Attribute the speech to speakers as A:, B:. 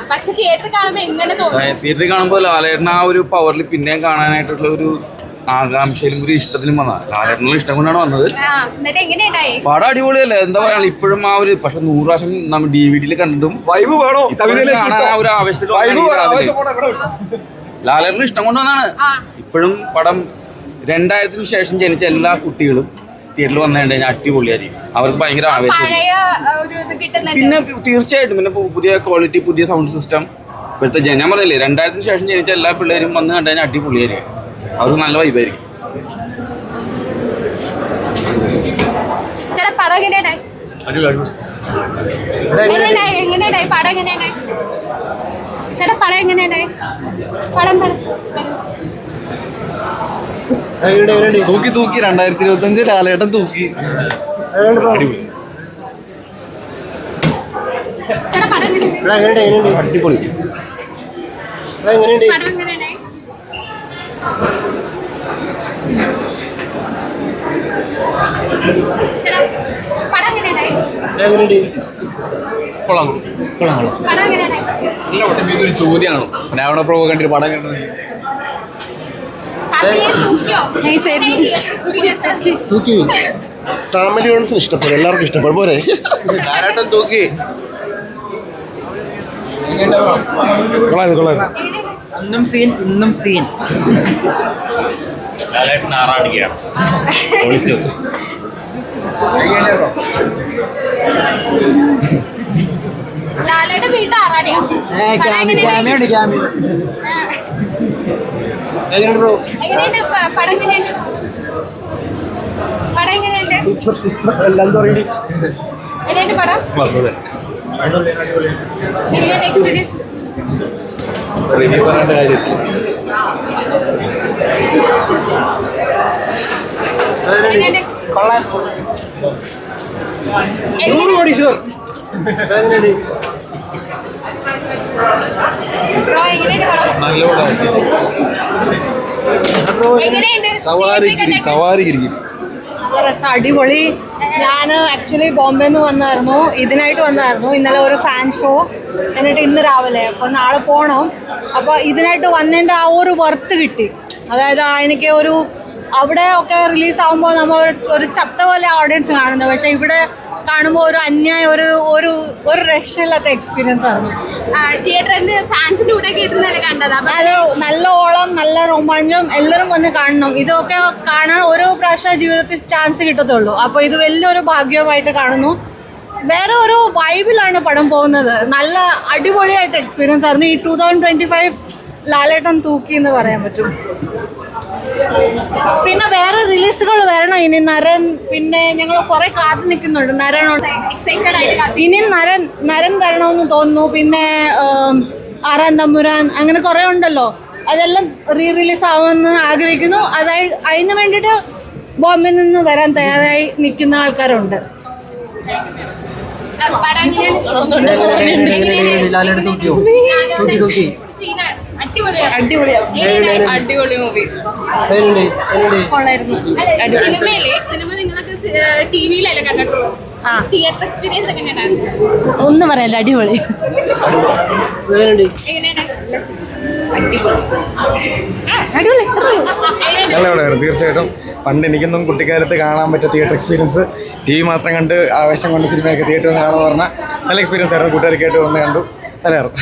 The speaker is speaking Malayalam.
A: പക്ഷെ തിയേറ്ററിൽ കാണുമ്പോ എങ്ങനെ തോന്നുന്നു?
B: തിയേറ്ററിൽ കാണുമ്പോൾ ലാലേട്ടൻ ആ ഒരു പവറിൽ പിന്നെയും കാണാനായിട്ടുള്ള ഒരു ആകാംക്ഷയിലും ഒരു ഇഷ്ടത്തിലും വന്നതാണ്. ലാലേട്ടനുള്ള ഇഷ്ടം കൊണ്ടാണ് വന്നത്. പടം അടിപൊളിയല്ലേ, എന്താ പറയാ. ഇപ്പോഴും ആ ഒരു പക്ഷെ 100 പ്രാവശ്യം നമ്മൾ DVD കണ്ടിട്ടും കാണാൻ ആ ഒരു ആവേശത്തിൽ ലാലേട്ടന് ഇഷ്ടം കൊണ്ടുവന്നാണ്. ഇപ്പോഴും പടം 2000-ന് ശേഷം ജനിച്ച എല്ലാ കുട്ടികളും തിയേറ്ററിൽ വന്നു കഴിഞ്ഞാൽ അടിപൊളിയായിരിക്കും. അവർക്ക് ഭയങ്കര ആവേശം. പിന്നെ തീർച്ചയായിട്ടും പിന്നെ പുതിയ ക്വാളിറ്റി, പുതിയ സൗണ്ട് സിസ്റ്റം. ഇപ്പോഴത്തെ ഞാൻ പറഞ്ഞില്ലേ 2000-ന് ശേഷം ജനിച്ച എല്ലാ പിള്ളേരും വന്ന് കണ്ടു കഴിഞ്ഞാൽ അടിപൊളിയായിരിക്കും. അവർക്ക് നല്ല വൈബായിരിക്കും.
C: തൂക്കി 2025 ലാലേട്ടൻ തൂക്കി. അടിപൊളി.
D: ഒരു ചോദ്യമാണോ രാവണ പ്രഭു കണ്ടിട്ട് പടം കണ്ടത്?
C: ഫാമിലി ഓൺസിന് ഇഷ്ടപ്പെടും, എല്ലാവർക്കും ഇഷ്ടപ്പെടും. പോരെ
D: ലാലേട്ടൻ തൂക്കി.
E: ഇന്നും സീൻ
D: ലാലേട്ടൻ ആറാടുകയാണ്. വിളിച്ചു
A: ലാലേട്ടൻ വീട്ടിൽ ആറാടിയാ. എങ്ങനെയുണ്ട് പടം? എങ്ങനെയുണ്ട് പടം? എങ്ങനെയുണ്ട് എക്സ്പീരിയൻസ്?
D: റിവ്യൂ പറയേണ്ട കാര്യം.
E: അടിപൊളി. ഞാൻ ആക്ച്വലി ബോംബെന്ന് വന്നായിരുന്നു, ഇതിനായിട്ട് വന്നായിരുന്നു. ഇന്നലെ ഒരു ഫാൻ ഷോ, എന്നിട്ട് ഇന്ന് രാവിലെ. അപ്പോൾ നാളെ പോകണം. അപ്പോൾ ഇതിനായിട്ട് വന്നതിൻ്റെ ആ ഒരു വർത്ത് കിട്ടി. അതായത് എനിക്ക് ഒരു അവിടെ ഒക്കെ റിലീസാകുമ്പോൾ നമ്മൾ ഒരു ചത്ത പോലെ ഓഡിയൻസ് കാണുന്നത്. പക്ഷേ ഇവിടെ കാണുമ്പോൾ ഒരു അന്യായ ഒരു രക്ഷയില്ലാത്ത എക്സ്പീരിയൻസ് ആയിരുന്നു. അത് നല്ല ഓളം, നല്ല രോമാഞ്ചം, എല്ലാവരും വന്ന് കാണണം. ഇതൊക്കെ കാണാൻ ഓരോ പ്രാവശ്യം ജീവിതത്തിൽ ചാൻസ് കിട്ടത്തുള്ളൂ. അപ്പോൾ ഇത് വലിയൊരു ഭാഗ്യമായിട്ട് കാണുന്നു. വേറെ ഒരു വൈബിലാണ് പടം പോകുന്നത്. നല്ല അടിപൊളിയായിട്ട് എക്സ്പീരിയൻസ് ആയിരുന്നു. ഈ 2025 ലാലേട്ടൻ തൂക്കി എന്ന് പറയാൻ പറ്റും. പിന്നെ വേറെ റിലീസുകൾ വരണം ഇനി. നരൻ, പിന്നെ ഞങ്ങൾ കുറെ കാത്തു നിൽക്കുന്നുണ്ട് നരനോട്. ഇനി നരൻ വരണമെന്ന് തോന്നുന്നു. പിന്നെ ആറാം തമ്പുരാൻ, അങ്ങനെ കുറെ ഉണ്ടല്ലോ. അതെല്ലാം റിലീസ് ആവുമെന്ന് ആഗ്രഹിക്കുന്നു. അതിന് വേണ്ടിയിട്ട് ബോംബെയിൽ നിന്ന് വരാൻ തയ്യാറായി നിൽക്കുന്ന ആൾക്കാരുണ്ട്.
A: അടിപൊളി മൂവി. സിനിമ നിങ്ങളൊക്കെ ടിവിയിലല്ലേ കണ്ടിട്ടുള്ളത്? തിയേറ്റർ എക്സ്പീരിയൻസ് എങ്ങനെയുണ്ടായിരുന്നു?
E: ഒന്നും പറയാല്ല, അടിപൊളി.
C: തീർച്ചയായിട്ടും പണ്ട് എനിക്കൊന്നും കുട്ടിക്കാലത്ത് കാണാൻ പറ്റിയ തിയേറ്റർ എക്സ്പീരിയൻസ്. TV മാത്രം കണ്ട് ആവേശം കൊണ്ട് സിനിമയൊക്കെ തിയേറ്ററിൽ കാണാമെന്ന് പറഞ്ഞാൽ നല്ല എക്സ്പീരിയൻസ് ആയിരുന്നു. കൂട്ടുകാരൊക്കെ ആയിട്ട് വന്ന് കണ്ടു. നല്ലതായിരുന്നു.